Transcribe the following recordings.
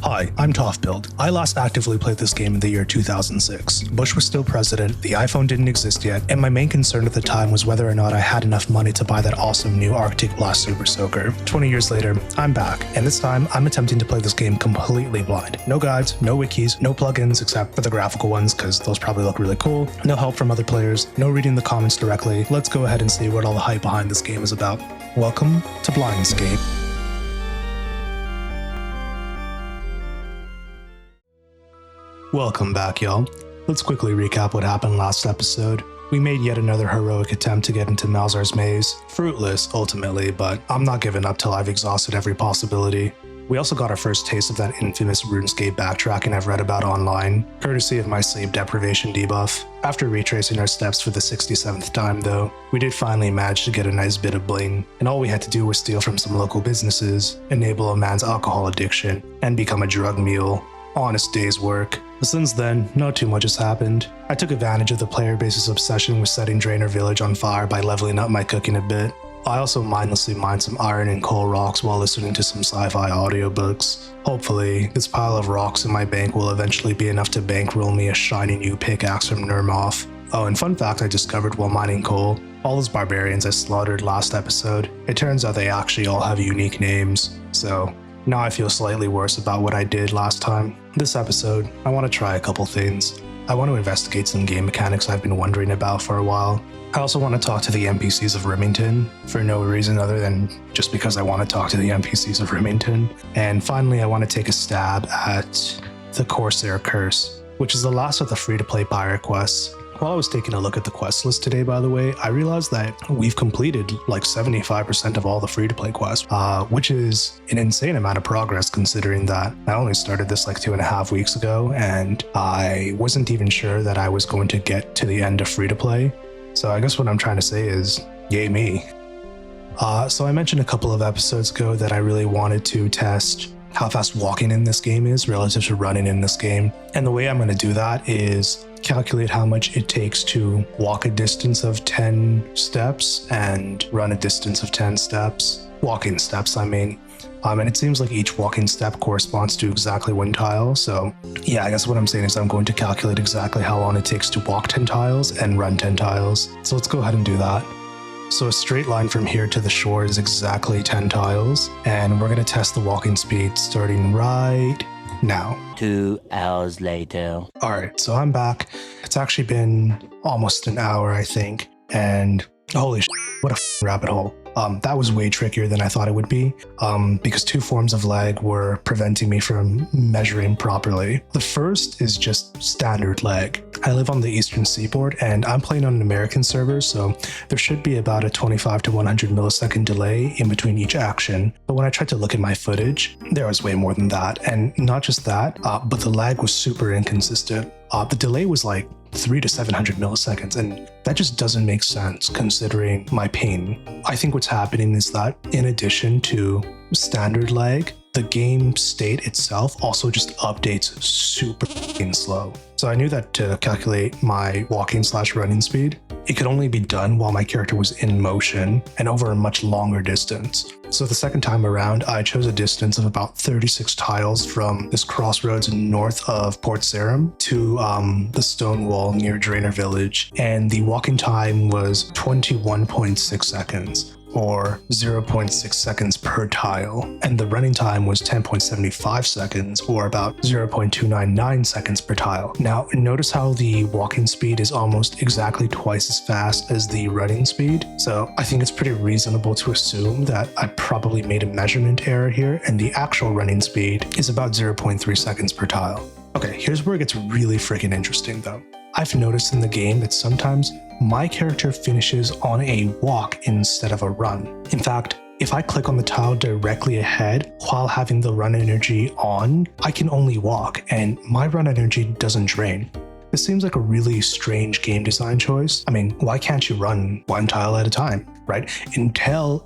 Hi, I'm ToffBuild. I last actively played this game in the year 2006. Bush was still president, the iPhone didn't exist yet, and my main concern at the time was whether or not I had enough money to buy that awesome new Arctic Blast Super Soaker. 20 years later, I'm back, and this time I'm attempting to play this game completely blind. No guides, no wikis, no plugins except for the graphical ones because those probably look really cool, no help from other players, no reading the comments directly. Let's go ahead and see what all the hype behind this game is about. Welcome to BlindScape. Welcome back, y'all. Let's quickly recap what happened last episode. We made yet another heroic attempt to get into Malzar's maze. Fruitless, ultimately, but I'm not giving up till I've exhausted every possibility. We also got our first taste of that infamous RuneScape backtracking I've read about online, courtesy of my sleep deprivation debuff. After retracing our steps for the 67th time though, we did finally manage to get a nice bit of bling, and all we had to do was steal from some local businesses, enable a man's alcohol addiction, and become a drug mule. Honest day's work. Since then, not too much has happened. I took advantage of the player base's obsession with setting Draenor Village on fire by leveling up my cooking a bit. I also mindlessly mined some iron and coal rocks while listening to some sci-fi audiobooks. Hopefully, this pile of rocks in my bank will eventually be enough to bankroll me a shiny new pickaxe from Nurmoth. Oh, and fun fact I discovered while mining coal, all those barbarians I slaughtered last episode, it turns out they actually all have unique names, so now I feel slightly worse about what I did last time. This episode, I want to try a couple things. I want to investigate some game mechanics I've been wondering about for a while. I also want to talk to the NPCs of Rimmington, for no reason other than just because I want to talk to the NPCs of Rimmington. And finally, I want to take a stab at the Corsair Curse, which is the last of the free-to-play pirate quests. While I was taking a look at the quest list today, by the way, I realized that we've completed like 75% of all the free-to-play quests, which is an insane amount of progress considering that I only started this like 2.5 weeks ago, and I wasn't even sure that I was going to get to the end of free-to-play. So I guess what I'm trying to say is, yay me. So I mentioned a couple of episodes ago that I really wanted to test how fast walking in this game is relative to running in this game. And the way I'm going to do that is calculate how much it takes to walk a distance of 10 steps and run a distance of 10 steps. Walking steps, I mean. And it seems like each walking step corresponds to exactly 1 tile. So yeah, I guess what I'm saying is I'm going to calculate exactly how long it takes to walk 10 tiles and run 10 tiles. So let's go ahead and do that. So a straight line from here to the shore is exactly 10 tiles, and we're going to test the walking speed starting right now. 2 hours later. Alright, so I'm back. It's actually been almost an hour, I think, and holy shit, what a rabbit hole. That was way trickier than I thought it would be, because 2 forms of lag were preventing me from measuring properly. The first is just standard lag. I live on the eastern seaboard and I'm playing on an American server, so there should be about a 25 to 100 millisecond delay in between each action. But when I tried to look at my footage, there was way more than that. And not just that, but the lag was super inconsistent. The delay was like 300 to 700 milliseconds, and that just doesn't make sense considering my pain. I think what's happening is that in addition to standard lag, the game state itself also just updates super slow. So I knew that to calculate my walking/running speed, it could only be done while my character was in motion and over a much longer distance. So the second time around, I chose a distance of about 36 tiles from this crossroads north of Port Sarum to the stone wall near Draenor Village, and the walking time was 21.6 seconds. Or 0.6 seconds per tile, and the running time was 10.75 seconds, or about 0.299 seconds per tile. Now, notice how the walking speed is almost exactly twice as fast as the running speed, so I think it's pretty reasonable to assume that I probably made a measurement error here, and the actual running speed is about 0.3 seconds per tile. Okay, here's where it gets really freaking interesting though. I've noticed in the game that sometimes my character finishes on a walk instead of a run. In fact, if I click on the tile directly ahead while having the run energy on, I can only walk and my run energy doesn't drain. This seems like a really strange game design choice. I mean, why can't you run 1 tile at a time, right? Until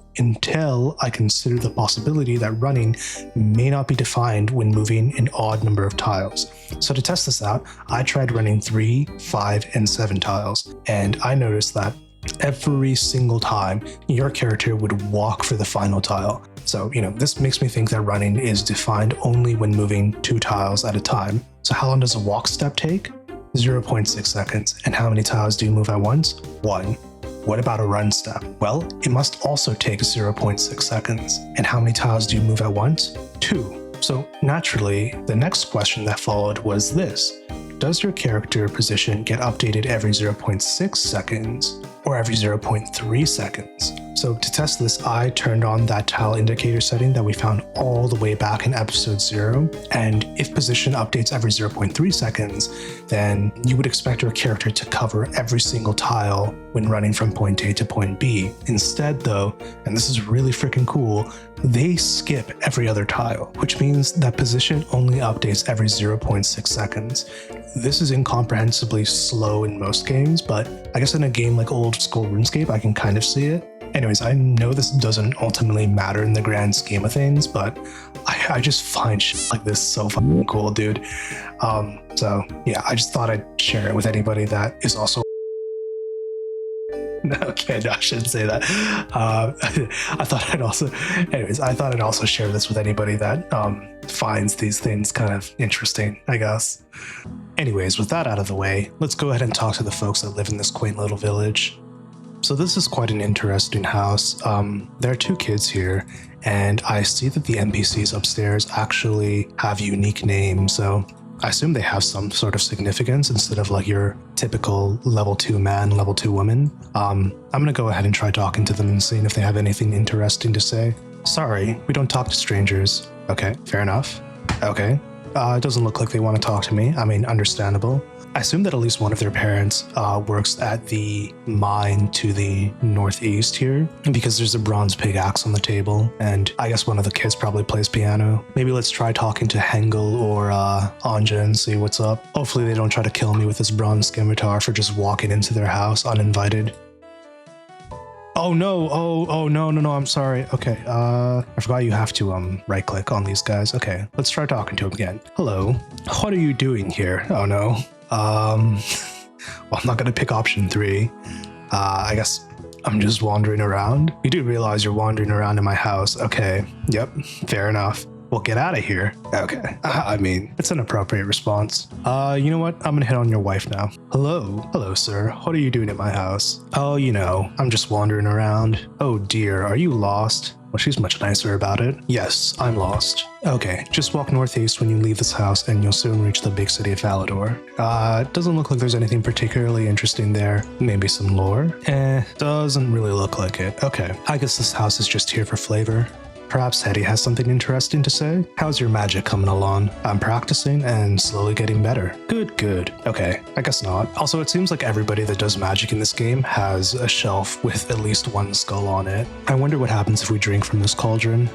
I consider the possibility that running may not be defined when moving an odd number of tiles. So to test this out, I tried running 3, 5, and 7 tiles, and I noticed that every single time your character would walk for the final tile. So, this makes me think that running is defined only when moving 2 tiles at a time. So how long does a walk step take? 0.6 seconds. And how many tiles do you move at once? 1. What about a run step? Well, it must also take 0.6 seconds. And how many tiles do you move at once? 2. So naturally, the next question that followed was this. Does your character position get updated every 0.6 seconds or every 0.3 seconds? So to test this, I turned on that tile indicator setting that we found all the way back in episode 0. And if position updates every 0.3 seconds, then you would expect your character to cover every single tile when running from point A to point B. Instead though, and this is really freaking cool, they skip every other tile, which means that position only updates every 0.6 seconds. This is incomprehensibly slow in most games, but I guess in a game like old school RuneScape, I can kind of see it. Anyways, I know this doesn't ultimately matter in the grand scheme of things, but I just find shit like this so fucking cool, dude. So yeah, I just thought I'd share it with anybody that is also... Okay, no, I shouldn't say that. I thought I'd also share this with anybody that finds these things kind of interesting, I guess. Anyways, with that out of the way, let's go ahead and talk to the folks that live in this quaint little village. So this is quite an interesting house. There are 2 kids here, and I see that the NPCs upstairs actually have unique names, so I assume they have some sort of significance instead of like your typical level 2 man, level 2 woman. I'm gonna go ahead and try talking to them and seeing if they have anything interesting to say. Sorry, we don't talk to strangers. Okay, fair enough. Okay, it doesn't look like they want to talk to me. I mean, understandable. I assume that at least one of their parents works at the mine to the northeast here, because there's a bronze pickaxe on the table, and I guess one of the kids probably plays piano. Maybe let's try talking to Hengel or Anja and see what's up. Hopefully they don't try to kill me with this bronze scimitar for just walking into their house uninvited. Oh no, oh no, I'm sorry. Okay, I forgot you have to right click on these guys. Okay, let's try talking to them again. Hello, what are you doing here? Oh no. Well, I'm not gonna pick option 3. I guess I'm just wandering around. You do realize you're wandering around in my house. Okay, yep, fair enough. Well, get out of here. Okay, I mean, it's an appropriate response. You know what? I'm gonna hit on your wife now. Hello, sir. What are you doing at my house? Oh, I'm just wandering around. Oh dear, are you lost? Well, she's much nicer about it. Yes, I'm lost. Okay, just walk northeast when you leave this house and you'll soon reach the big city of Valador. Doesn't look like there's anything particularly interesting there. Maybe some lore? Doesn't really look like it. Okay, I guess this house is just here for flavor. Perhaps Hetty has something interesting to say? How's your magic coming along? I'm practicing and slowly getting better. Good. Okay, I guess not. Also, it seems like everybody that does magic in this game has a shelf with at least 1 skull on it. I wonder what happens if we drink from this cauldron.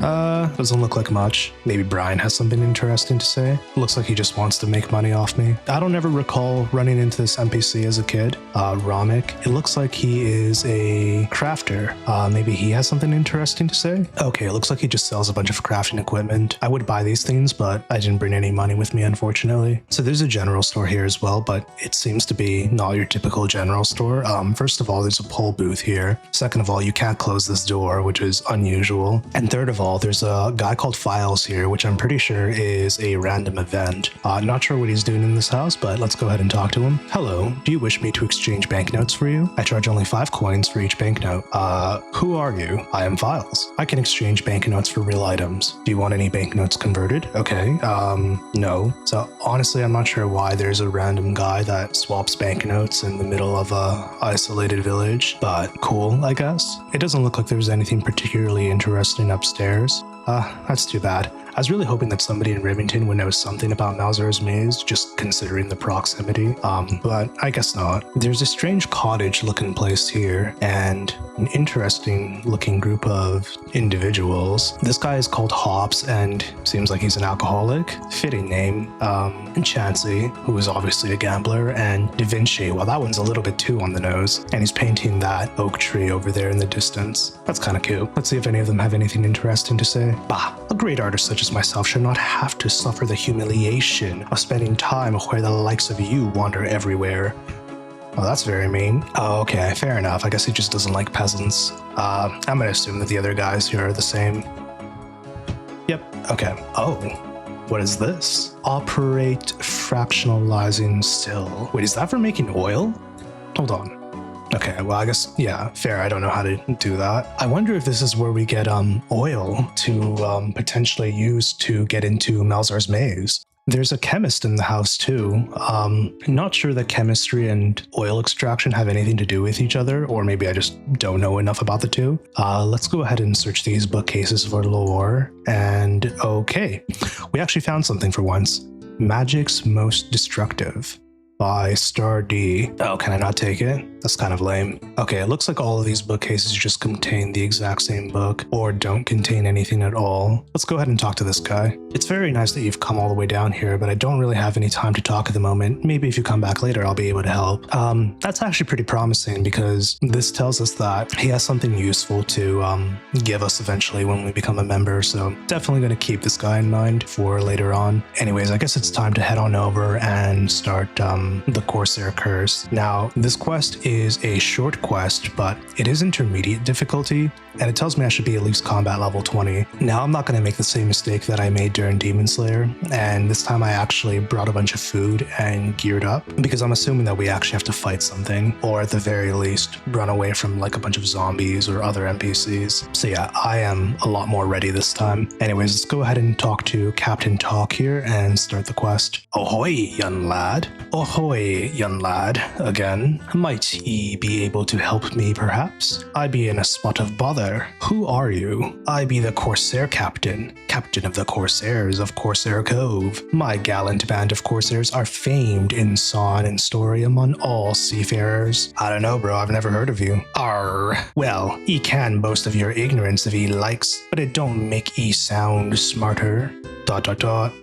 Doesn't look like much. Maybe Brian has something interesting to say. Looks like he just wants to make money off me. I don't ever recall running into this NPC as a kid. Ramik. It looks like he is a crafter. Maybe he has something interesting to say? Okay, it looks like he just sells a bunch of crafting equipment. I would buy these things, but I didn't bring any money with me, unfortunately. So there's a general store here as well, but it seems to be not your typical general store. First of all, there's a poll booth here. Second of all, you can't close this door, which is unusual. And third of all, there's a guy called Files here, which I'm pretty sure is a random event. Not sure what he's doing in this house, but let's go ahead and talk to him. Hello, do you wish me to exchange banknotes for you? I charge only 5 coins for each banknote. Who are you? I am Files. I can exchange banknotes for real items. Do you want any banknotes converted? Okay, no. So honestly, I'm not sure why there's a random guy that swaps banknotes in the middle of a isolated village, but cool, I guess. It doesn't look like there's anything particularly interesting upstairs. That's too bad. I was really hoping that somebody in Rimmington would know something about Malzar's Maze, just considering the proximity, but I guess not. There's a strange cottage-looking place here, and an interesting-looking group of individuals. This guy is called Hops, and seems like he's an alcoholic. Fitting name. Chansey, who is obviously a gambler, and Da Vinci. Well, that one's a little bit too on the nose, and he's painting that oak tree over there in the distance. That's kind of cute. Let's see if any of them have anything interesting to say. Bah, a great artist such as myself should not have to suffer the humiliation of spending time where the likes of you wander everywhere. Oh, that's very mean. Oh, okay, fair enough. I guess he just doesn't like peasants. I'm gonna assume that the other guys here are the same. Yep, okay. Oh, what is this? Operate fractionalizing still. Wait, is that for making oil? Hold on. Okay, well, I guess, yeah, fair. I don't know how to do that. I wonder if this is where we get oil to potentially use to get into Malzar's maze. There's a chemist in the house too. Not sure that chemistry and oil extraction have anything to do with each other, or maybe I just don't know enough about the two. Let's go ahead and search these bookcases for lore. And okay, we actually found something for once. Magic's Most Destructive by Star D. Oh, can I not take it? That's kind of lame. Okay, it looks like all of these bookcases just contain the exact same book or don't contain anything at all. Let's go ahead and talk to this guy. It's very nice that you've come all the way down here, but I don't really have any time to talk at the moment. Maybe if you come back later, I'll be able to help. That's actually pretty promising because this tells us that he has something useful to give us eventually when we become a member, so definitely going to keep this guy in mind for later on. Anyways, I guess it's time to head on over and start the Corsair Curse. Now, this quest is a short quest, but it is intermediate difficulty, and it tells me I should be at least combat level 20. Now, I'm not going to make the same mistake that I made during Demon Slayer, and this time I actually brought a bunch of food and geared up, because I'm assuming that we actually have to fight something, or at the very least, run away from like a bunch of zombies or other NPCs. So yeah, I am a lot more ready this time. Anyways, let's go ahead and talk to Captain Talk here and start the quest. Ahoy, young lad. Ahoy, young lad. Again, might ye be able to help me, perhaps? I be in a spot of bother. Who are you? I be the Corsair Captain, Captain of the Corsairs of Corsair Cove. My gallant band of Corsairs are famed in song and story among all seafarers. I don't know, bro, I've never heard of you. Arr. Well, ye can boast of your ignorance if ye likes, but it don't make ye sound smarter. ...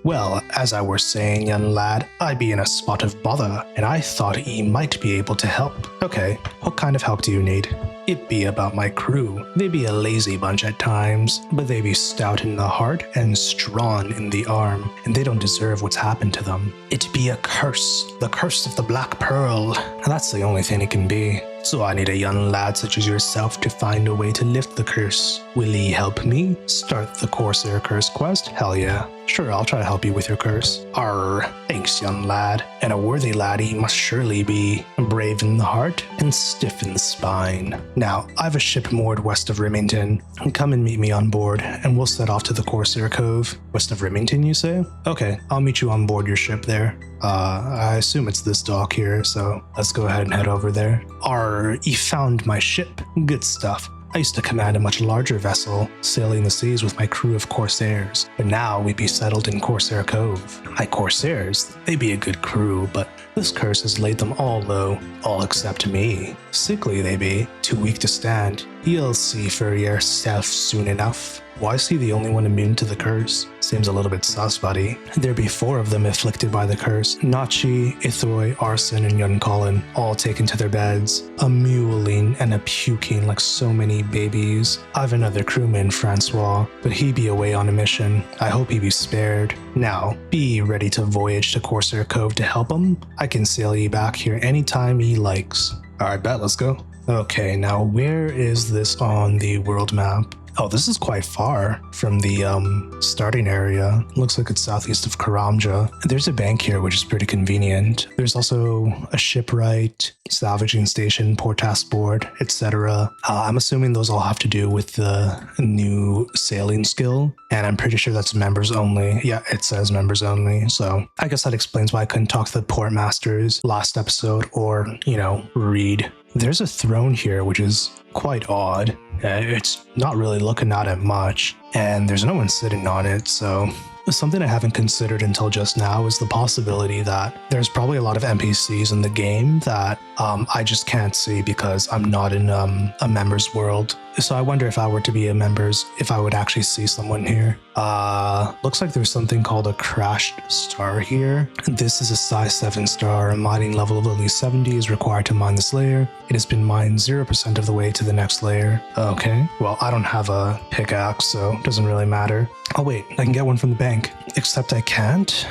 Well, as I were saying, young lad, I be in a spot of bother, and I thought ye might be able to help. Okay, what kind of help do you need? It be about my crew. They be a lazy bunch at times, but they be stout in the heart and strong in the arm, and they don't deserve what's happened to them. It be a curse, the curse of the Black Pearl, and that's the only thing it can be. So I need a young lad such as yourself to find a way to lift the curse. Will ye help me start the Corsair Curse quest? Hell yeah. Sure, I'll try to help you with your curse. Arr, thanks, young lad. And a worthy laddie must surely be brave in the heart and stiff in the spine. Now, I've a ship moored west of Rimmington. Come and meet me on board, and we'll set off to the Corsair Cove. West of Rimmington, you say? Okay, I'll meet you on board your ship there. I assume it's this dock here, so let's go ahead and head over there. Arr, ye found my ship. Good stuff. I used to command a much larger vessel, sailing the seas with my crew of Corsairs, but now we be settled in Corsair Cove. My Corsairs, they be a good crew, but this curse has laid them all low, all except me. Sickly they be, too weak to stand. You'll see for yourself soon enough. Why is he the only one immune to the curse? Seems a little bit sus, buddy. There be 4 of them afflicted by the curse. Nachi, Ithroy, Arson, and young Colin, all taken to their beds, a mewling and a puking like so many babies. I've another crewman, Francois, but he be away on a mission. I hope he be spared. Now, be ready to voyage to Corsair Cove to help him. I can sail ye back here anytime he likes. Alright, bet, let's go. Okay, now where is this on the world map? Oh, this is quite far from the starting area. Looks like it's southeast of Karamja. There's a bank here, which is pretty convenient. There's also a shipwright, salvaging station, port task board, etc. I'm assuming those all have to do with the new sailing skill, and I'm pretty sure that's members only. Yeah, it says members only, so I guess that explains why I couldn't talk to the port masters last episode or, you know, read. There's a throne here, which is quite odd. It's not really looking at it much, and there's no one sitting on it, so something I haven't considered until just now is the possibility that there's probably a lot of NPCs in the game that I just can't see because I'm not in a member's world. So I wonder if I were to be a member's, if I would actually see someone here. Looks like there's something called a crashed star here. This is a size 7 star. A mining level of at least 70 is required to mine this layer. It has been mined 0% of the way to the next layer. Okay, well, I don't have a pickaxe, so it doesn't really matter. Oh wait, I can get one from the bank. Except I can't.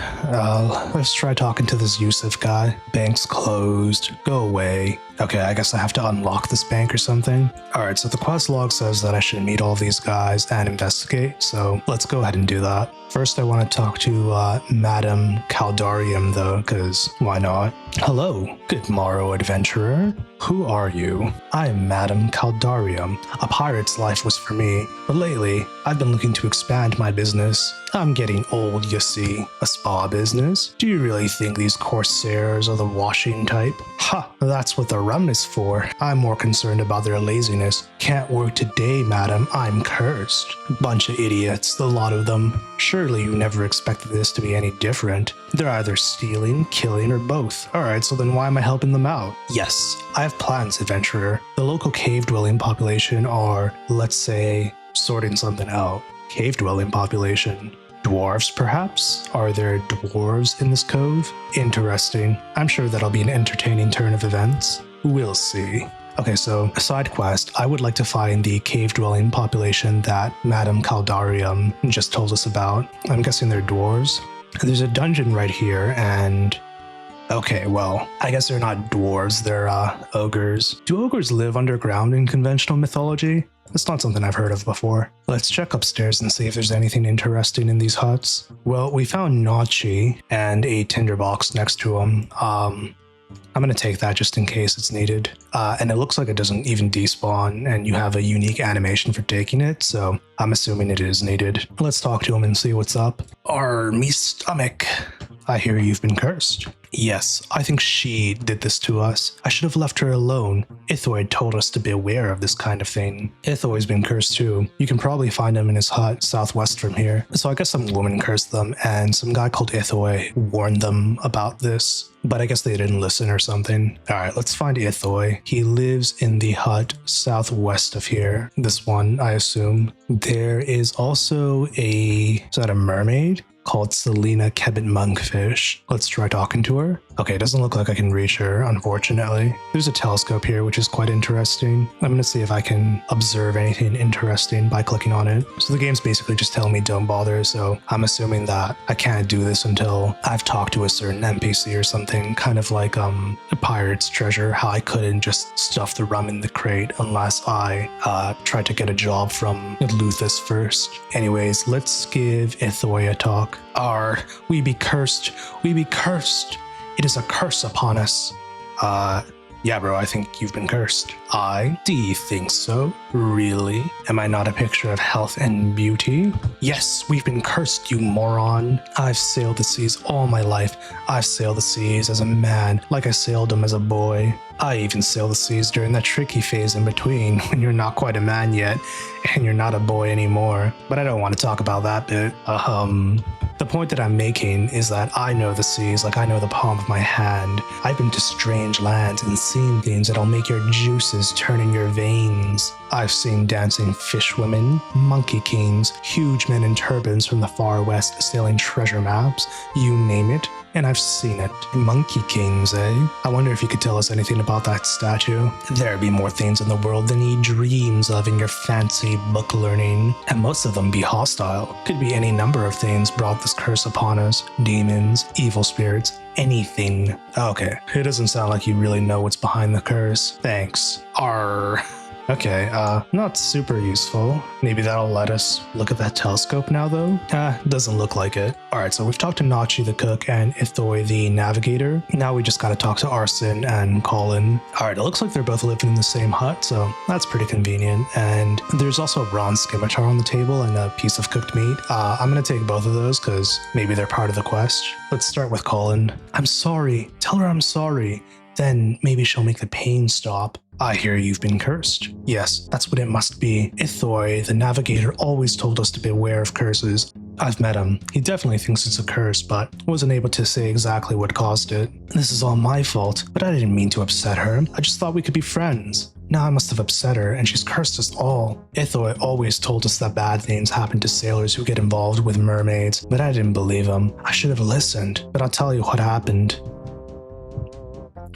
Let's try talking to this Yusuf guy. Bank's closed. Go away. Okay, I guess I have to unlock this bank or something. Alright, so the quest log says that I should meet all these guys and investigate, so let's go ahead and do that. First, I want to talk to Madam Caldarium though, because why not? Hello, good morrow, adventurer. Who are you? I am Madam Caldarium. A pirate's life was for me, but lately, I've been looking to expand my business. I'm getting old, you see. A spa business? Do you really think these corsairs are the washing type? Ha, that's what the rum is for. I'm more concerned about their laziness. Can't work today, madam. I'm cursed. Bunch of idiots, the lot of them. Surely you never expected this to be any different. They're either stealing, killing, or both. Alright, so then why am I helping them out? Yes, I have plans, adventurer. The local cave-dwelling population are, let's say, sorting something out. Cave-dwelling population. Dwarves, perhaps? Are there dwarves in this cove? Interesting. I'm sure that'll be an entertaining turn of events. We'll see. Okay, so a side quest. I would like to find the cave-dwelling population that Madame Caldarium just told us about. I'm guessing they're dwarves. There's a dungeon right here, and... Okay, well, I guess they're not dwarves, they're ogres. Do ogres live underground in conventional mythology? That's not something I've heard of before. Let's check upstairs and see if there's anything interesting in these huts. Well, we found Nachi and a tinderbox next to him. I'm gonna take that just in case it's needed. And it looks like it doesn't even despawn, and you have a unique animation for taking it, so I'm assuming it is needed. Let's talk to him and see what's up. Me stomach. I hear you've been cursed. Yes, I think she did this to us. I should have left her alone. Ithoy told us to beware of this kind of thing. Ithoy's been cursed too. You can probably find him in his hut southwest from here. So I guess some woman cursed them, and some guy called Ithoy warned them about this. But I guess they didn't listen or something. Alright, let's find Ithoy. He lives in the hut southwest of here. This one, I assume. There is also is that a mermaid? Called Selena Kebbit Monkfish. Let's try talking to her. Okay, it doesn't look like I can reach her, unfortunately. There's a telescope here, which is quite interesting. I'm gonna see if I can observe anything interesting by clicking on it. So the game's basically just telling me don't bother, so I'm assuming that I can't do this until I've talked to a certain NPC or something, kind of like a pirate's treasure, how I couldn't just stuff the rum in the crate unless I tried to get a job from Luthus first. Anyways, let's give Ithoy a talk. We be cursed. We be cursed. It is a curse upon us. Yeah, bro, I think you've been cursed. Do you think so? Really? Am I not a picture of health and beauty? Yes, we've been cursed, you moron. I've sailed the seas all my life. I've sailed the seas as a man, like I sailed them as a boy. I even sailed the seas during that tricky phase in between, when you're not quite a man yet, and you're not a boy anymore. But I don't want to talk about that bit. The point that I'm making is that I know the seas like I know the palm of my hand. I've been to strange lands and seen things that'll make your juices turn in your veins. I've seen dancing fish women, monkey kings, huge men in turbans from the far west sailing treasure maps, you name it. And I've seen it. Monkey kings, eh? I wonder if you could tell us anything about that statue. There'd be more things in the world than he dreams of in your fancy book learning. And most of them be hostile. Could be any number of things brought this curse upon us. Demons, evil spirits, anything. Okay, it doesn't sound like you really know what's behind the curse. Thanks. Okay, not super useful. Maybe that'll let us look at that telescope now, though? Doesn't look like it. Alright, so we've talked to Nachi the cook and Ithoy the navigator. Now we just gotta talk to Arson and Colin. Alright, it looks like they're both living in the same hut, so that's pretty convenient. And there's also a bronze scimitar on the table and a piece of cooked meat. I'm gonna take both of those, because maybe they're part of the quest. Let's start with Colin. I'm sorry. Tell her I'm sorry. Then maybe she'll make the pain stop. I hear you've been cursed. Yes, that's what it must be. Ithoy, the navigator, always told us to beware of curses. I've met him. He definitely thinks it's a curse, but wasn't able to say exactly what caused it. This is all my fault, but I didn't mean to upset her. I just thought we could be friends. Now I must have upset her, and she's cursed us all. Ithoy always told us that bad things happen to sailors who get involved with mermaids, but I didn't believe him. I should have listened, but I'll tell you what happened.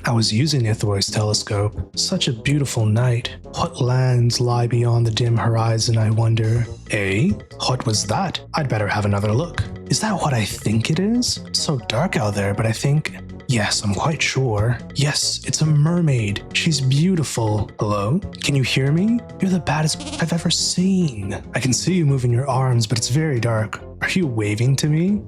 I was using Ithroy's telescope. Such a beautiful night. What lands lie beyond the dim horizon, I wonder? Eh? What was that? I'd better have another look. Is that what I think it is? It's so dark out there, but I think... Yes, I'm quite sure. Yes, it's a mermaid. She's beautiful. Hello? Can you hear me? You're the baddest I've ever seen. I can see you moving your arms, but it's very dark. Are you waving to me?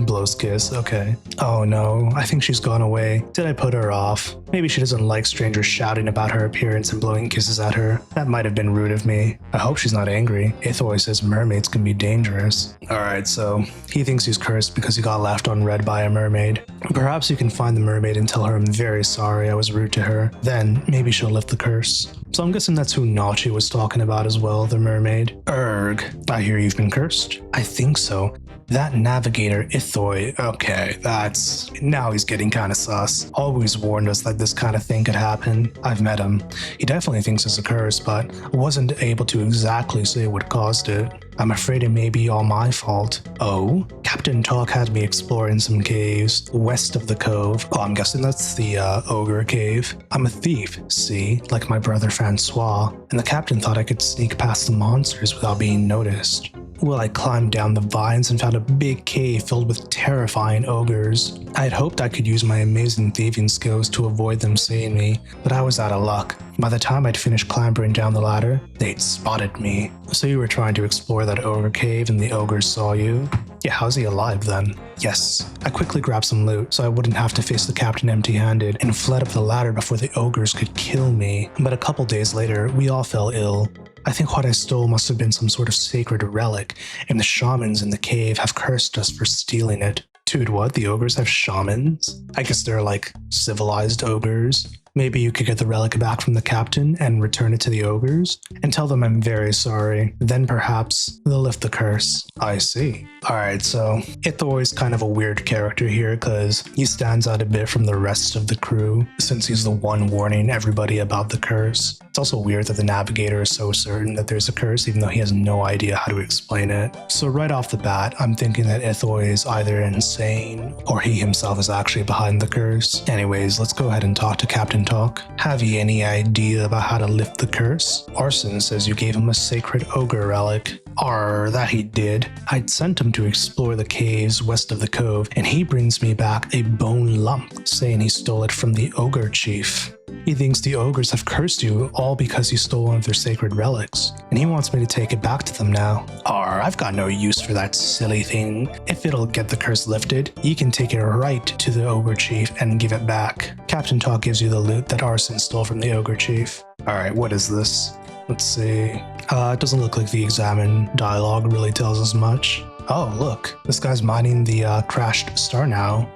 Blows kiss, okay. Oh no, I think she's gone away. Did I put her off? Maybe she doesn't like strangers shouting about her appearance and blowing kisses at her. That might have been rude of me. I hope she's not angry. Ithroy says mermaids can be dangerous. Alright, so he thinks he's cursed because he got left on red by a mermaid. Perhaps you can find the mermaid and tell her I'm very sorry I was rude to her. Then maybe she'll lift the curse. So I'm guessing that's who Nachi was talking about as well, the mermaid. Erg, I hear you've been cursed. I think so. That navigator, Ithroy, okay, that's... Now he's getting kinda sus. Always warned us that this kind of thing could happen. I've met him. He definitely thinks it's a curse, but wasn't able to exactly say what caused it. I'm afraid it may be all my fault. Oh? Captain Talk had me exploring some caves west of the Cove. Oh, I'm guessing that's the ogre cave. I'm a thief, see? Like my brother Francois. And the captain thought I could sneak past the monsters without being noticed. Well, I climbed down the vines and found a big cave filled with terrifying ogres. I had hoped I could use my amazing thieving skills to avoid them seeing me, but I was out of luck. By the time I'd finished clambering down the ladder, they'd spotted me. So you were trying to explore that ogre cave and the ogres saw you? Yeah, how's he alive then? Yes. I quickly grabbed some loot so I wouldn't have to face the captain empty-handed and fled up the ladder before the ogres could kill me. But a couple days later, we all fell ill. I think what I stole must have been some sort of sacred relic, and the shamans in the cave have cursed us for stealing it. Dude, what? The ogres have shamans? I guess they're like civilized ogres. Maybe you could get the relic back from the captain and return it to the ogres and tell them I'm very sorry. Then perhaps they'll lift the curse. I see. Alright, so Ithroy's kind of a weird character here because he stands out a bit from the rest of the crew since he's the one warning everybody about the curse. It's also weird that the navigator is so certain that there's a curse even though he has no idea how to explain it. So right off the bat, I'm thinking that Ithroy is either insane or he himself is actually behind the curse. Anyways, let's go ahead and talk to Captain Talk. Have you any idea about how to lift the curse? Arson says you gave him a sacred ogre relic. That he did. I'd sent him to explore the caves west of the cove, and he brings me back a bone lump, saying he stole it from the ogre chief. He thinks the ogres have cursed you all because you stole one of their sacred relics, and he wants me to take it back to them now. I've got no use for that silly thing. If it'll get the curse lifted, you can take it right to the ogre chief and give it back. Captain Talk gives you the loot that Arson stole from the ogre chief. Alright, what is this? Let's see. It doesn't look like the examine dialogue really tells us much. Oh, look. This guy's mining the crashed star now.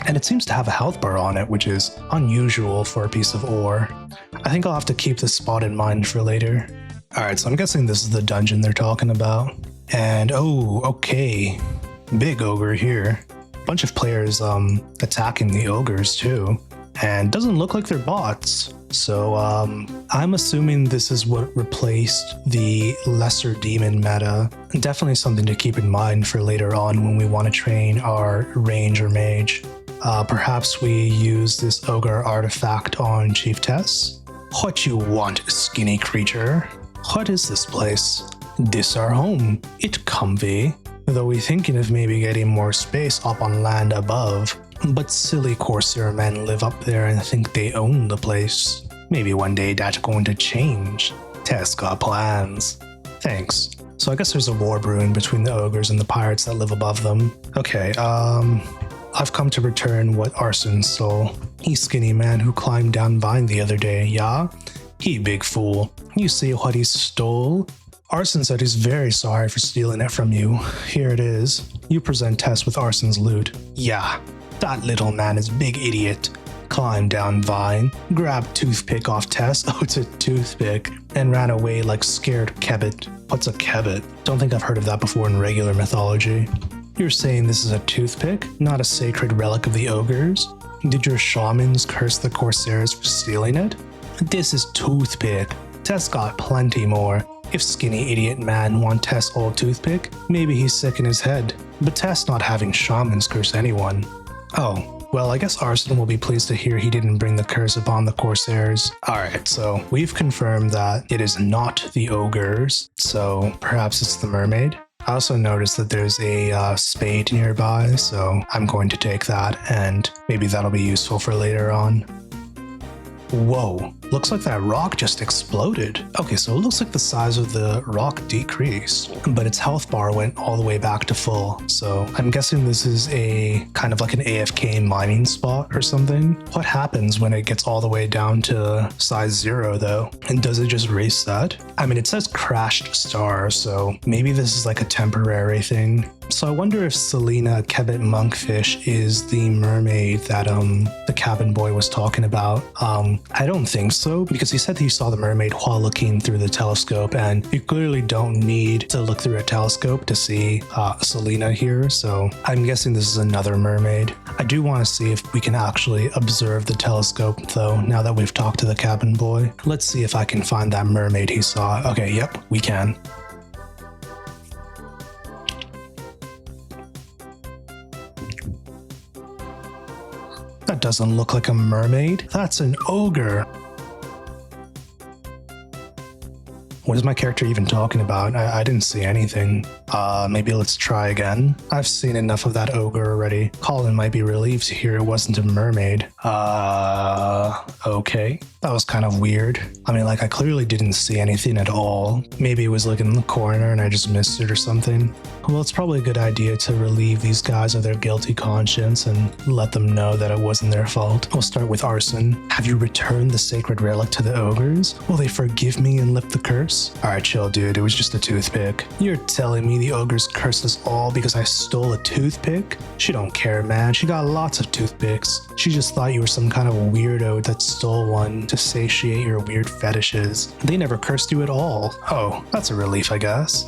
And it seems to have a health bar on it, which is unusual for a piece of ore. I think I'll have to keep this spot in mind for later. Alright, so I'm guessing this is the dungeon they're talking about. And oh, okay. Big ogre here. Bunch of players attacking the ogres too. And doesn't look like they're bots. So I'm assuming this is what replaced the lesser demon meta. Definitely something to keep in mind for later on when we want to train our ranger mage. Perhaps we use this ogre artifact on Chief Tess? What you want, skinny creature? What is this place? This our home. It comfy. Though we thinking of maybe getting more space up on land above. But silly Corsair men live up there and think they own the place. Maybe one day that's going to change. Tess got plans. Thanks. So I guess there's a war brewing between the ogres and the pirates that live above them. Okay, I've come to return what Arson stole. He skinny man who climbed down vine the other day, yeah? He big fool. You see what he stole? Arson said he's very sorry for stealing it from you. Here it is. You present Tess with Arson's loot. Yeah. That little man is big idiot. Climbed down vine, grabbed toothpick off Tess, oh it's a toothpick, and ran away like scared kebbit. What's a kebbit? Don't think I've heard of that before in regular mythology. You're saying this is a toothpick, not a sacred relic of the ogres? Did your shamans curse the Corsairs for stealing it? This is toothpick. Tess got plenty more. If skinny idiot man want Tess old toothpick, maybe he's sick in his head. But Tess not having shamans curse anyone. Oh, Well, I guess Arson will be pleased to hear he didn't bring the curse upon the Corsairs. Alright, so we've confirmed that it is not the ogres, so perhaps it's the mermaid. I also noticed that there's a spade nearby, so I'm going to take that, and maybe that'll be useful for later on. Whoa, looks like that rock just exploded. Okay, so it looks like the size of the rock decreased, but its health bar went all the way back to full. So I'm guessing this is a kind of like an AFK mining spot or something. What happens when it gets all the way down to size 0 though? And does it just reset? I mean, it says crashed star, so maybe this is like a temporary thing. So I wonder if Selena Kebbit Monkfish is the mermaid that the cabin boy was talking about. I don't think so, because he said he saw the mermaid while looking through the telescope, and you clearly don't need to look through a telescope to see Selena here, so I'm guessing this is another mermaid. I do want to see if we can actually observe the telescope though, now that we've talked to the cabin boy. Let's see if I can find that mermaid he saw. Okay, yep, we can. That doesn't look like a mermaid. That's an ogre. What is my character even talking about? I didn't see anything. Maybe let's try again. I've seen enough of that ogre already. Colin might be relieved to hear it wasn't a mermaid. Okay. That was kind of weird. I mean, like, I clearly didn't see anything at all. Maybe it was like in the corner and I just missed it or something. Well, it's probably a good idea to relieve these guys of their guilty conscience and let them know that it wasn't their fault. We'll start with Arson. Have you returned the sacred relic to the ogres? Will they forgive me and lift the curse? Alright, chill, dude. It was just a toothpick. You're telling me the ogres cursed us all because I stole a toothpick? She don't care, man. She got lots of toothpicks. She just thought you were some kind of weirdo that stole one to satiate your weird fetishes. They never cursed you at all. Oh, that's a relief, I guess.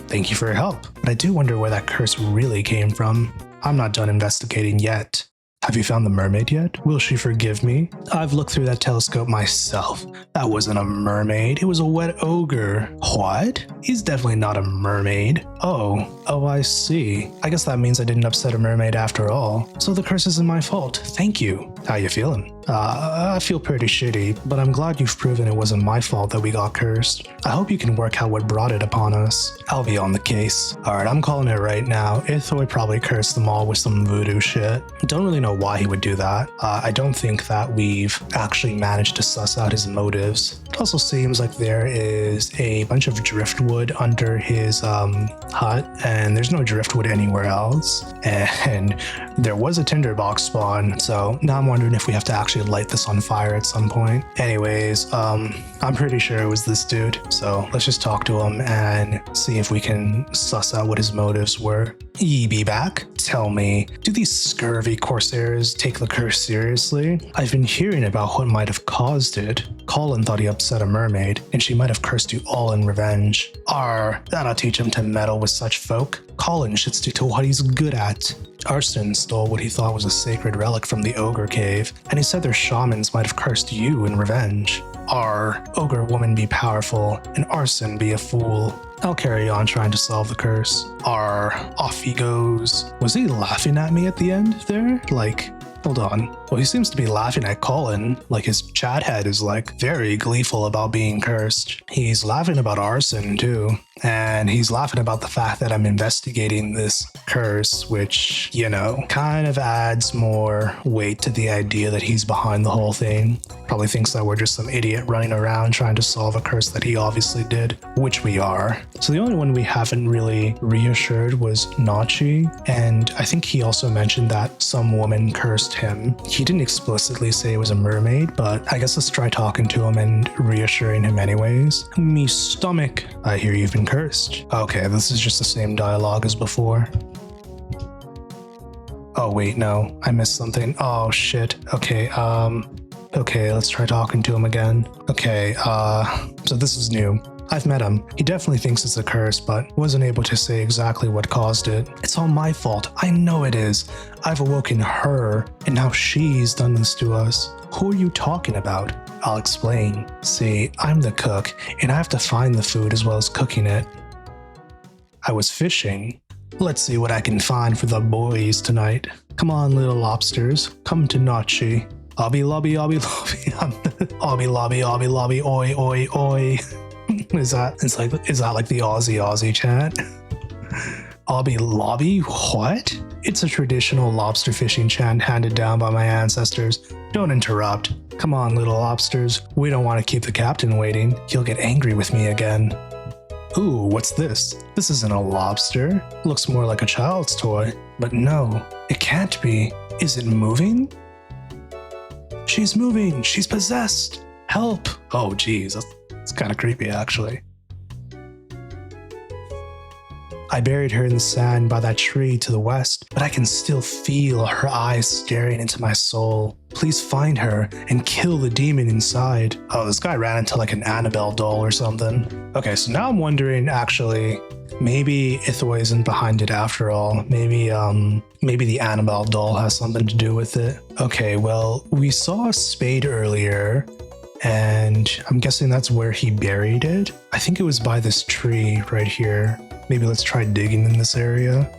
Thank you for your help. But I do wonder where that curse really came from. I'm not done investigating yet. Have you found the mermaid yet? Will she forgive me? I've looked through that telescope myself. That wasn't a mermaid, it was a wet ogre. What? He's definitely not a mermaid. Oh, I see. I guess that means I didn't upset a mermaid after all. So the curse isn't my fault. Thank you. How you feeling? I feel pretty shitty, but I'm glad you've proven it wasn't my fault that we got cursed. I hope you can work out what brought it upon us. I'll be on the case. Alright, I'm calling it right now. Ithoy probably cursed them all with some voodoo shit. Don't really know why he would do that. I don't think that we've actually managed to suss out his motives. It also seems like there is a bunch of driftwood under his hut, and there's no driftwood anywhere else. And there was a tinderbox spawn, so now I'm wondering if we have to actually light this on fire at some point. Anyways, I'm pretty sure it was this dude, so let's just talk to him and see if we can suss out what his motives were. Ye be back? Tell me, do these scurvy corsairs take the curse seriously? I've been hearing about what might have caused it. Colin thought he upset a mermaid, and she might have cursed you all in revenge. That'll teach him to meddle with such folk. Colin should stick to what he's good at. Arson stole what he thought was a sacred relic from the ogre cave, and he said their shamans might have cursed you in revenge. Ogre woman be powerful, and Arson be a fool. I'll carry on trying to solve the curse. Off he goes. Was he laughing at me at the end there? Like, hold on. Well, he seems to be laughing at Colin. Like, his chat head is like very gleeful about being cursed. He's laughing about Arson too. And he's laughing about the fact that I'm investigating this curse, which, you know, kind of adds more weight to the idea that he's behind the whole thing. Probably thinks that we're just some idiot running around trying to solve a curse that he obviously did, which we are. So the only one we haven't really reassured was Nachi, and I think he also mentioned that some woman cursed him. He didn't explicitly say it was a mermaid, but I guess let's try talking to him and reassuring him anyways. Me stomach. I hear you've been cursed. Okay, this is just the same dialogue as before. Oh wait, no, I missed something. Oh shit. Okay, let's try talking to him again. Okay, so this is new. I've met him. He definitely thinks it's a curse, but wasn't able to say exactly what caused it. It's all my fault. I know it is. I've awoken her, and now she's done this to us. Who are you talking about? I'll explain. See, I'm the cook, and I have to find the food as well as cooking it. I was fishing. Let's see what I can find for the boys tonight. Come on, little lobsters. Come to Nachi. Obby lobby, obby lobby. Obby lobby, obby lobby, oi, oi, oi. Is that like the Aussie chant? Obby lobby? What? It's a traditional lobster fishing chant handed down by my ancestors. Don't interrupt. Come on, little lobsters. We don't want to keep the captain waiting. He'll get angry with me again. Ooh, what's this? This isn't a lobster. Looks more like a child's toy. But no, it can't be. Is it moving? She's moving. She's possessed. Help. Oh, geez. That's kind of creepy, actually. I buried her in the sand by that tree to the west, but I can still feel her eyes staring into my soul. Please find her and kill the demon inside. Oh, this guy ran into like an Annabelle doll or something. Okay, so now I'm wondering, actually, maybe Ithoi isn't behind it after all. Maybe the Annabelle doll has something to do with it. Okay, well, we saw a spade earlier, and I'm guessing that's where he buried it. I think it was by this tree right here. Maybe let's try digging in this area.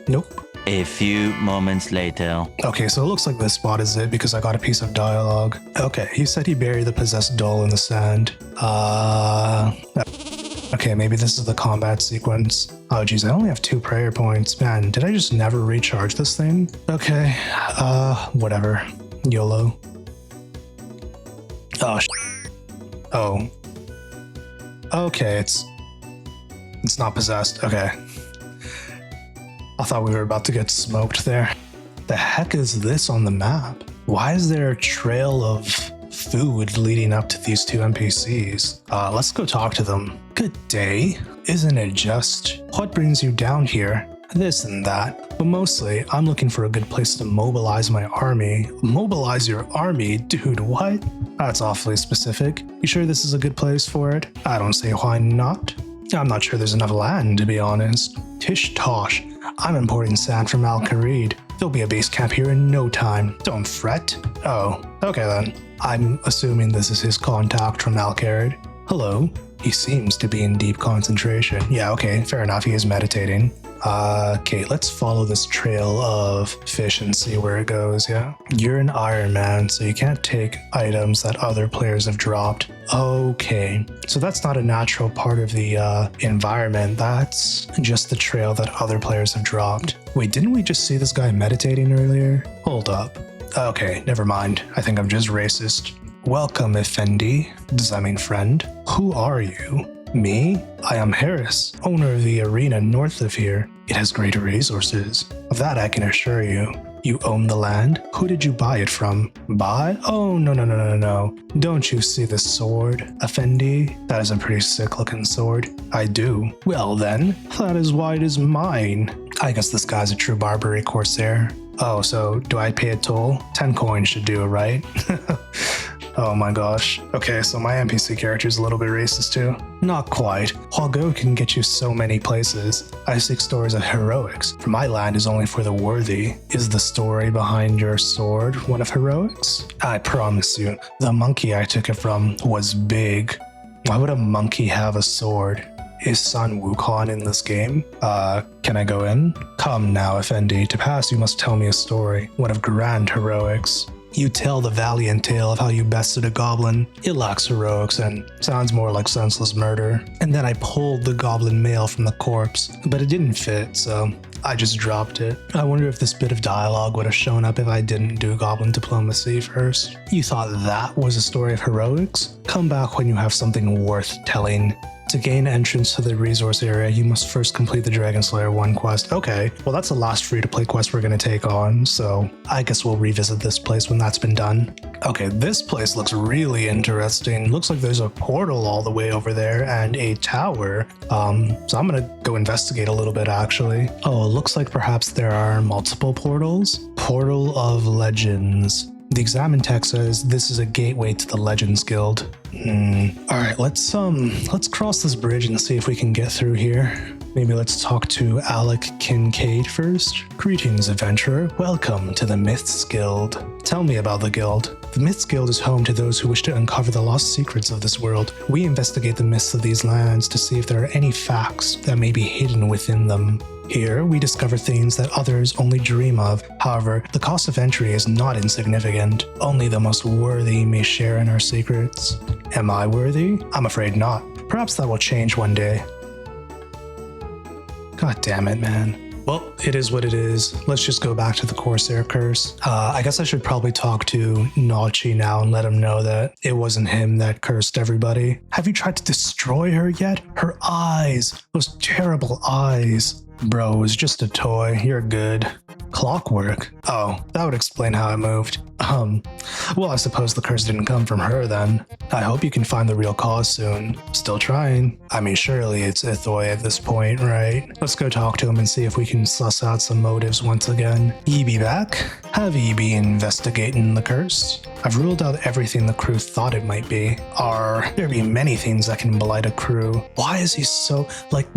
Nope. A few moments later. Okay, so it looks like this spot is it because I got a piece of dialogue. Okay, he said he buried the possessed doll in the sand. Okay, maybe this is the combat sequence. Oh geez, I only have 2 prayer points. Man, did I just never recharge this thing? Okay, whatever. YOLO. Oh. Okay, it's not possessed. Okay. I thought we were about to get smoked there. The heck is this on the map? Why is there a trail of food leading up to these 2 NPCs? Let's go talk to them. Good day. Isn't it just? What brings you down here? This and that. But mostly, I'm looking for a good place to mobilize my army. Mobilize your army? Dude, what? That's awfully specific. You sure this is a good place for it? I don't say why not. I'm not sure there's enough land, to be honest. Tish tosh. I'm importing sand from Al-Kharid. There'll be a base camp here in no time. Don't fret. Oh, okay then. I'm assuming this is his contact from Al-Kharid. Hello. He seems to be in deep concentration. Yeah, okay, fair enough. He is meditating. Okay, let's follow this trail of fish and see where it goes, yeah? You're an Iron Man, so you can't take items that other players have dropped. Okay, so that's not a natural part of the environment. That's just the trail that other players have dropped. Wait, didn't we just see this guy meditating earlier? Hold up. Okay, never mind. I think I'm just racist. Welcome, Effendi. Does that mean friend? Who are you? Me? I am Harris, owner of the arena north of here. It has great resources. Of that I can assure you. You own the land? Who did you buy it from? Buy? Oh, no. Don't you see this sword, Effendi? That is a pretty sick looking sword. I do. Well then, that is why it is mine. I guess this guy's a true Barbary Corsair. Oh, so do I pay a toll? 10 coins should do, right? Oh my gosh. Okay, so my NPC character is a little bit racist too. Not quite. Huago can get you so many places. I seek stories of heroics, for my land is only for the worthy. Is the story behind your sword one of heroics? I promise you, the monkey I took it from was big. Why would a monkey have a sword? Is Sun Wukong in this game? Can I go in? Come now, Effendi. To pass, you must tell me a story, one of grand heroics. You tell the valiant tale of how you bested a goblin. It lacks heroics and sounds more like senseless murder. And then I pulled the goblin mail from the corpse, but it didn't fit, so I just dropped it. I wonder if this bit of dialogue would have shown up if I didn't do goblin diplomacy first. You thought that was a story of heroics? Come back when you have something worth telling. To gain entrance to the resource area, you must first complete the Dragon Slayer 1 quest. Okay, well that's the last free-to-play quest we're going to take on, so I guess we'll revisit this place when that's been done. Okay, this place looks really interesting. Looks like there's a portal all the way over there and a tower. So I'm going to go investigate a little bit actually. Oh, it looks like perhaps there are multiple portals. Portal of Legends. The examine text says this is a gateway to the Legends Guild. All right, let's cross this bridge and see if we can get through here. Maybe let's talk to Alec Kincaid first. Greetings, adventurer. Welcome to the Myths Guild. Tell me about the guild. The Myths Guild is home to those who wish to uncover the lost secrets of this world. We investigate the myths of these lands to see if there are any facts that may be hidden within them. Here, we discover things that others only dream of. However, the cost of entry is not insignificant. Only the most worthy may share in our secrets. Am I worthy? I'm afraid not. Perhaps that will change one day. God damn it, man. Well, it is what it is. Let's just go back to the Corsair curse. I guess I should probably talk to Nachi now and let him know that it wasn't him that cursed everybody. Have you tried to destroy her yet? Her eyes, those terrible eyes. Bro, it was just a toy. You're good. Clockwork? Oh, that would explain how it moved. Well, I suppose the curse didn't come from her then. I hope you can find the real cause soon. Still trying. I mean, surely it's Ithoy at this point, right? Let's go talk to him and see if we can suss out some motives once again. Ye be back? Have ye been investigating the curse? I've ruled out everything the crew thought it might be. There be many things that can blight a crew. Why is he so,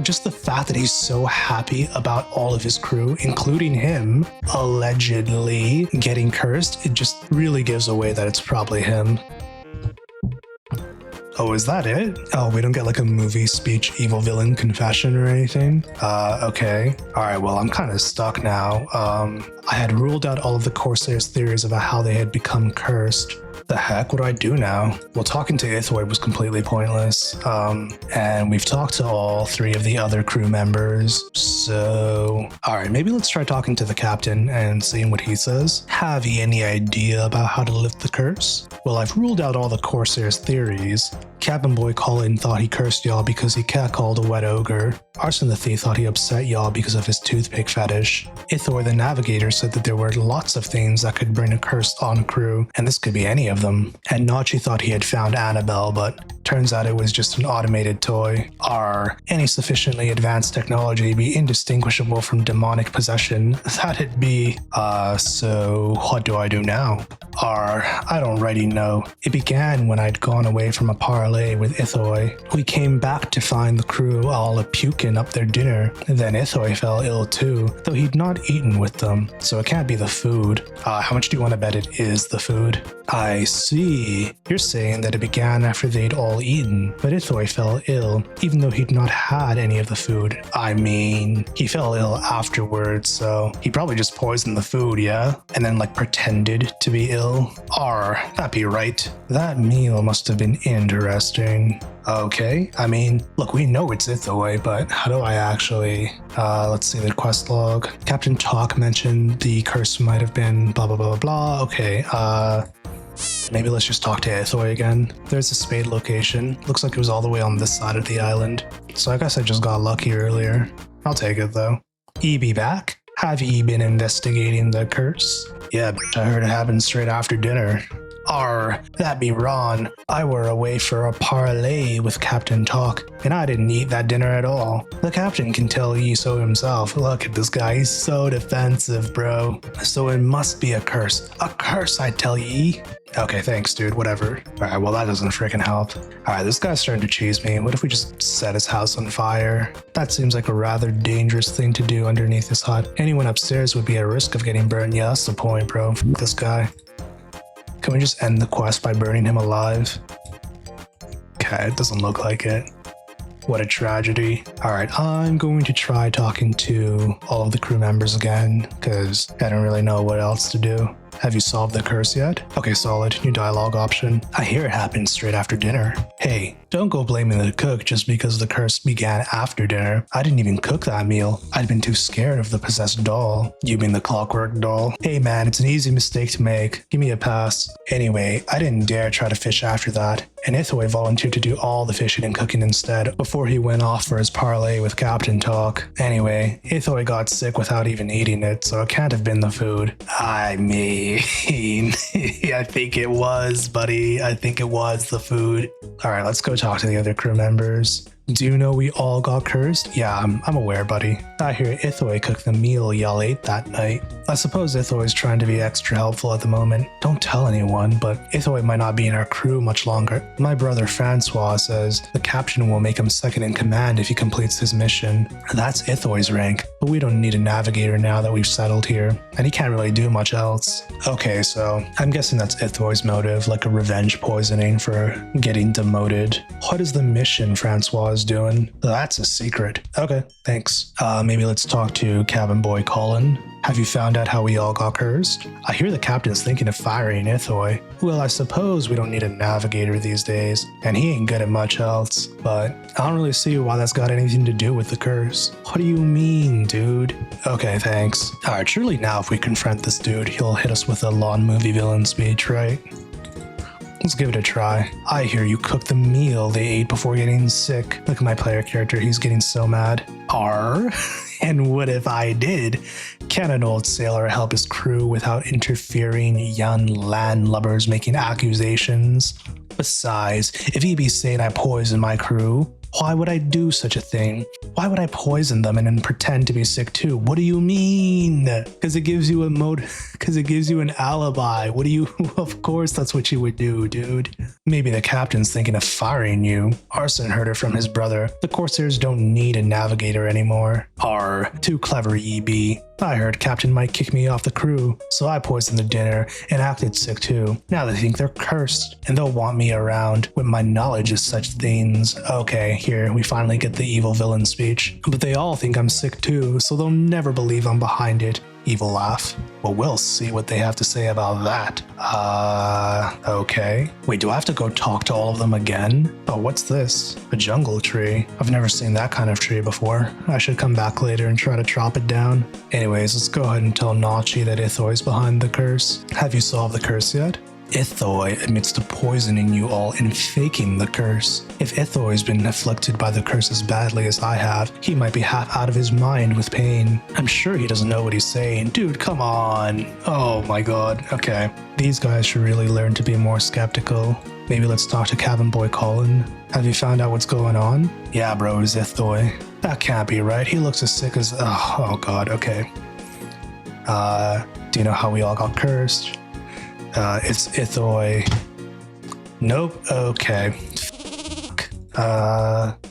just the fact that he's so happy about all of his crew, including him, allegedly getting cursed, it just really gives away that it's probably him. Oh, is that it? Oh, we don't get like a movie speech evil villain confession or anything? Okay. Alright, well, I'm kind of stuck now. I had ruled out all of the Corsairs' theories about how they had become cursed. The heck, what do I do now? Well, talking to Ithoy was completely pointless. And we've talked to all three of the other crew members. So, alright, maybe let's try talking to the captain and seeing what he says. Have ye any idea about how to lift the curse? Well, I've ruled out all the Corsairs' theories. Cabin Boy Colin thought he cursed y'all because he catcalled a wet ogre. Arson the Thief thought he upset y'all because of his toothpick fetish. Ithor the Navigator said that there were lots of things that could bring a curse on a crew, and this could be any of them. And Nachi thought he had found Annabelle, but turns out it was just an automated toy. Any sufficiently advanced technology be indistinguishable from demonic possession? That'd be, so what do I do now? I don't really know. It began when I'd gone away from a parlay with Ithoy. We came back to find the crew all a-puking up their dinner. Then Ithoy fell ill too, though he'd not eaten with them, so it can't be the food. How much do you want to bet it is the food? I see. You're saying that it began after they'd all eaten, but Ithoy fell ill, even though he'd not had any of the food. I mean, he fell ill afterwards, so he probably just poisoned the food, yeah? And then pretended to be ill? That'd be right. That meal must have been interesting. Okay, I mean, look, we know it's Ithoy, but how do I actually, let's see the quest log. Captain Talk mentioned the curse might have been blah blah blah blah. Okay, maybe let's just talk to Ithoy again. There's a spade location. Looks like it was all the way on this side of the island. So I guess I just got lucky earlier. I'll take it though. Ye be back? Have ye been investigating the curse? Yeah, bitch, I heard it happened straight after dinner. That be wrong. I were away for a parlay with Captain Talk, and I didn't eat that dinner at all. The captain can tell ye so himself. Look at this guy, he's so defensive, bro. So it must be a curse. A curse, I tell ye. Okay, thanks, dude, whatever. Alright, well that doesn't freaking help. Alright, this guy's starting to cheese me. What if we just set his house on fire? That seems like a rather dangerous thing to do underneath his hut. Anyone upstairs would be at risk of getting burned. Yeah, that's the point, bro. F this guy. Can we just end the quest by burning him alive? Okay, it doesn't look like it. What a tragedy. Alright, I'm going to try talking to all of the crew members again, because I don't really know what else to do. Have you solved the curse yet? Okay, solid. New dialogue option. I hear it happened straight after dinner. Hey, don't go blaming the cook just because the curse began after dinner. I didn't even cook that meal. I'd been too scared of the possessed doll. You mean the clockwork doll? Hey man, it's an easy mistake to make. Give me a pass. Anyway, I didn't dare try to fish after that, and Ithoy volunteered to do all the fishing and cooking instead before he went off for his parlay with Captain Talk. Anyway, Ithoy got sick without even eating it, so it can't have been the food. I mean, I think it was, buddy. I think it was the food. Alright, let's go talk to the other crew members. Do you know we all got cursed? Yeah, I'm aware, buddy. I hear Ithoi cooked the meal y'all ate that night. I suppose Ithoi's trying to be extra helpful at the moment. Don't tell anyone, but Ithoi might not be in our crew much longer. My brother Francois says the captain will make him second in command if he completes his mission. That's Ithoi's rank, but we don't need a navigator now that we've settled here, and he can't really do much else. Okay, so I'm guessing that's Ithoi's motive, like a revenge poisoning for getting demoted. What is the mission Francois is doing? That's a secret. Okay, thanks. Maybe let's talk to cabin boy Colin. Have you found out how we all got cursed? I hear the captain's thinking of firing Ithoi. Well, I suppose we don't need a navigator these days, and he ain't good at much else, but I don't really see why that's got anything to do with the curse. What do you mean, dude? Okay, thanks. Alright, surely now if we confront this dude, he'll hit us with a lawn movie villain speech, right? Let's give it a try. I hear you cooked the meal they ate before getting sick. Look at my player character, he's getting so mad. Arr? And what if I did? Can an old sailor help his crew without interfering young landlubbers making accusations? Besides, if he be saying I poisoned my crew, why would I do such a thing? Why would I poison them and then pretend to be sick too? What do you mean? Because it gives you because it gives you an alibi. What do you, of course that's what you would do, dude. Maybe the captain's thinking of firing you. Arson heard it from his brother. The Corsairs don't need a navigator anymore. Arr, too clever ye be. I heard Captain might kick me off the crew, so I poisoned the dinner and acted sick too. Now they think they're cursed, and they'll want me around with my knowledge of such things. Okay, here, we finally get the evil villain speech. But they all think I'm sick too, so they'll never believe I'm behind it. Evil laugh. Well, we'll see what they have to say about that. Okay. Wait, do I have to go talk to all of them again? Oh, what's this? A jungle tree. I've never seen that kind of tree before. I should come back later and try to chop it down. Anyways, let's go ahead and tell Nachi that Ithoi's behind the curse. Have you solved the curse yet? Ithoi admits to poisoning you all and faking the curse. If Ithoi's been afflicted by the curse as badly as I have, he might be half out of his mind with pain. I'm sure he doesn't know what he's saying. Dude, come on. Oh my god. Okay. These guys should really learn to be more skeptical. Maybe let's talk to cabin boy Colin. Have you found out what's going on? Yeah, bro, it's Ithoi. That can't be right. He looks as sick as... Oh god, okay. Do you know how we all got cursed? It's Ithoi. Nope. Okay.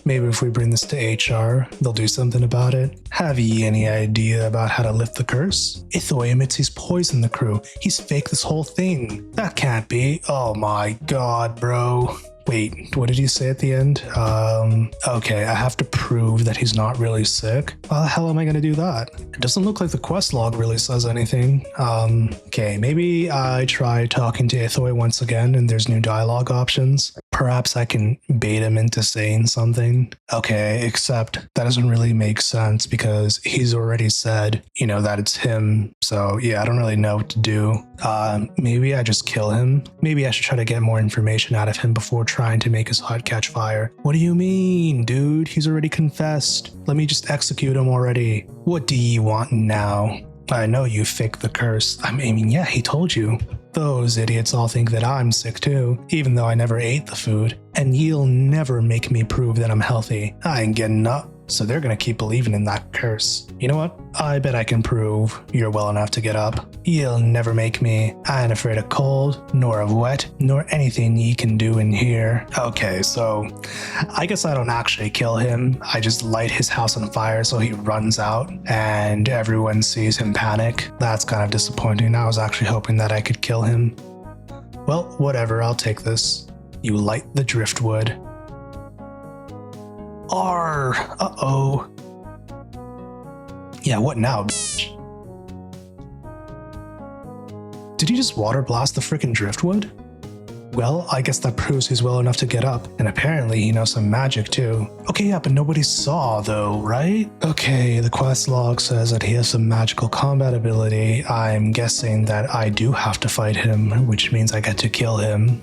Maybe if we bring this to HR, they'll do something about it. Have ye any idea about how to lift the curse? Ithoi admits he's poisoned the crew. He's faked this whole thing. That can't be. Oh my god, bro. Wait, what did he say at the end? Okay, I have to prove that he's not really sick. How the hell am I gonna do that? It doesn't look like the quest log really says anything. Okay, maybe I try talking to Ithoi once again and there's new dialogue options. Perhaps I can bait him into saying something. Okay, except that doesn't really make sense because he's already said, you know, that it's him. So yeah, I don't really know what to do. Maybe I just kill him. Maybe I should try to get more information out of him before trying to make his hut catch fire. What do you mean, dude? He's already confessed. Let me just execute him already. What do you want now? I know you faked the curse. I mean, yeah, he told you. Those idiots all think that I'm sick too, even though I never ate the food. And you'll never make me prove that I'm healthy. I ain't getting up. So they're gonna keep believing in that curse. You know what? I bet I can prove you're well enough to get up. You'll never make me. I ain't afraid of cold, nor of wet, nor anything ye can do in here. Okay, so I guess I don't actually kill him. I just light his house on fire so he runs out and everyone sees him panic. That's kind of disappointing. I was actually hoping that I could kill him. Well, whatever, I'll take this. You light the driftwood. Arr! Uh-oh. Yeah, what now, bitch? Did he just water blast the frickin' driftwood? Well, I guess that proves he's well enough to get up, and apparently he knows some magic too. Okay, yeah, but nobody saw though, right? Okay, the quest log says that he has some magical combat ability. I'm guessing that I do have to fight him, which means I get to kill him.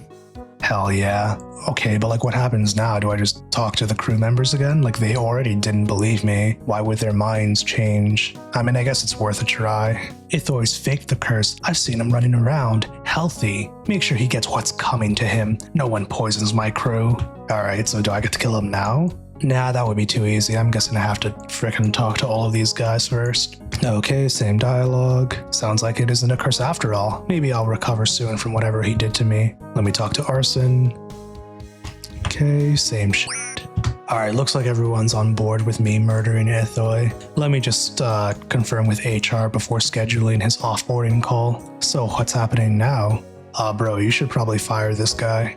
Hell yeah. Okay, but like what happens now? Do I just talk to the crew members again? Like they already didn't believe me. Why would their minds change? I mean, I guess it's worth a try. Ithoi's faked the curse. I've seen him running around, healthy. Make sure he gets what's coming to him. No one poisons my crew. Alright, so do I get to kill him now? Nah, that would be too easy. I'm guessing I have to frickin' talk to all of these guys first. Okay, same dialogue. Sounds like it isn't a curse after all. Maybe I'll recover soon from whatever he did to me. Let me talk to Arson. Okay, same shit. Alright, looks like everyone's on board with me murdering Ithoi. Let me just confirm with HR before scheduling his offboarding call. So what's happening now? Bro, you should probably fire this guy.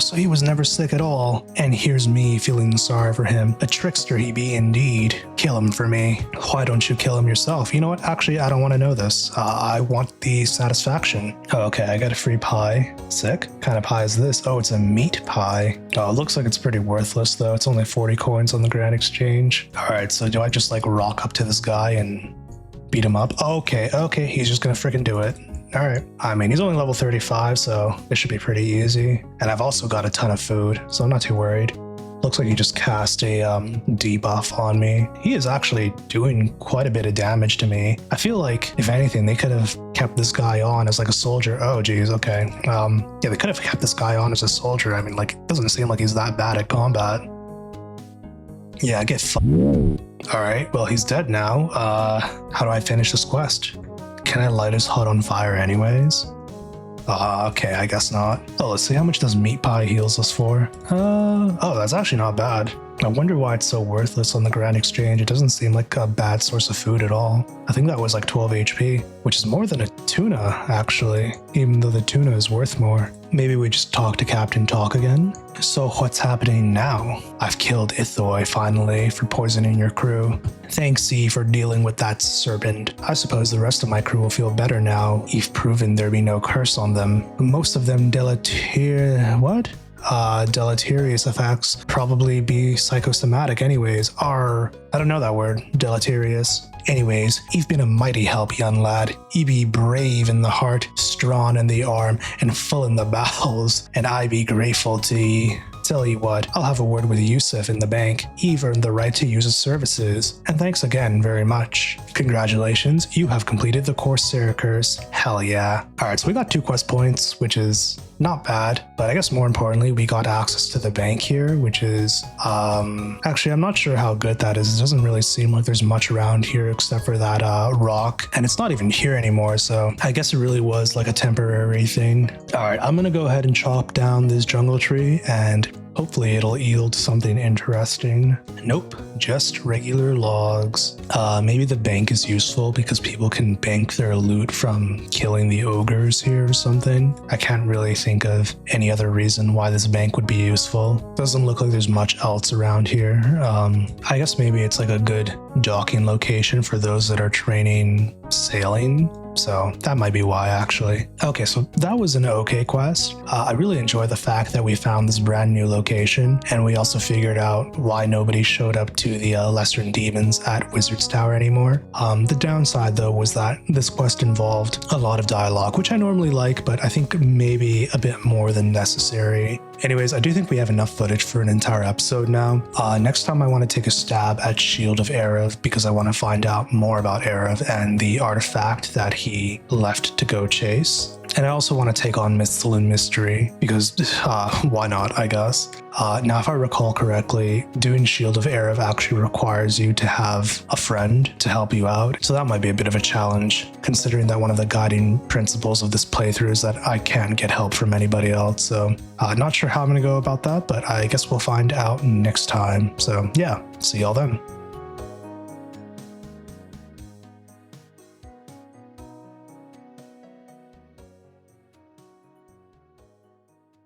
So he was never sick at all. And here's me feeling sorry for him. A trickster he be indeed. Kill him for me. Why don't you kill him yourself? You know what? Actually, I don't want to know this. I want the satisfaction. Okay, I got a free pie. Sick. What kind of pie is this? Oh, it's a meat pie. Oh, it looks like it's pretty worthless though. It's only 40 coins on the Grand Exchange. Alright, so do I just like rock up to this guy and beat him up? Okay, he's just gonna freaking do it. Alright, I mean, he's only level 35, so it should be pretty easy. And I've also got a ton of food, so I'm not too worried. Looks like he just cast a debuff on me. He is actually doing quite a bit of damage to me. I feel like, if anything, they could have kept this guy on as like a soldier. Oh, geez, okay. Yeah, they could have kept this guy on as a soldier. I mean, like, it doesn't seem like he's that bad at combat. Yeah, get f***ed. Alright, well, he's dead now. How do I finish this quest? Can I light his hut on fire anyways? Okay, I guess not. Oh, let's see, how much does meat pie heals us for? Oh, that's actually not bad. I wonder why it's so worthless on the Grand Exchange. It doesn't seem like a bad source of food at all. I think that was like 12 HP, which is more than a tuna, actually, even though the tuna is worth more. Maybe we just talk to Captain Talk again? So what's happening now? I've killed Ithoi, finally, for poisoning your crew. Thanks, E, for dealing with that serpent. I suppose the rest of my crew will feel better now. You've proven there be no curse on them. Most of them deleterious effects probably be psychosomatic anyways. I don't know that word. Deleterious. Anyways, you've been a mighty help, young lad. Ye be brave in the heart, strong in the arm, and full in the bowels, and I be grateful to ye. Tell you what, I'll have a word with Yusuf in the bank. You've earned the right to use his services, and thanks again very much. Congratulations, you have completed the Corsair curse. Hell yeah. Alright, so we got 2 quest points, which is not bad, but I guess more importantly, we got access to the bank here, which is, actually, I'm not sure how good that is. It doesn't really seem like there's much around here except for that rock, and it's not even here anymore, so I guess it really was like a temporary thing. Alright, I'm gonna go ahead and chop down this jungle tree, and hopefully it'll yield something interesting. Nope, just regular logs. Maybe the bank is useful because people can bank their loot from killing the ogres here or something. I can't really think of any other reason why this bank would be useful. Doesn't look like there's much else around here. I guess maybe it's like a good docking location for those that are training sailing. So that might be why, actually. Okay, so that was an okay quest. I really enjoy the fact that we found this brand new location, and we also figured out why nobody showed up to the Lesser Demons at Wizard's Tower anymore. The downside, though, was that this quest involved a lot of dialogue, which I normally like, but I think maybe a bit more than necessary. Anyways, I do think we have enough footage for an entire episode now. Next time I want to take a stab at Shield of Erev because I want to find out more about Erev and the artifact that he left to go chase. And I also want to take on Mythal and Mystery because why not, I guess. Now, if I recall correctly, doing Shield of Erev actually requires you to have a friend to help you out. So that might be a bit of a challenge, considering that one of the guiding principles of this playthrough is that I can't get help from anybody else. So not sure how I'm going to go about that, but I guess we'll find out next time. So yeah, see y'all then.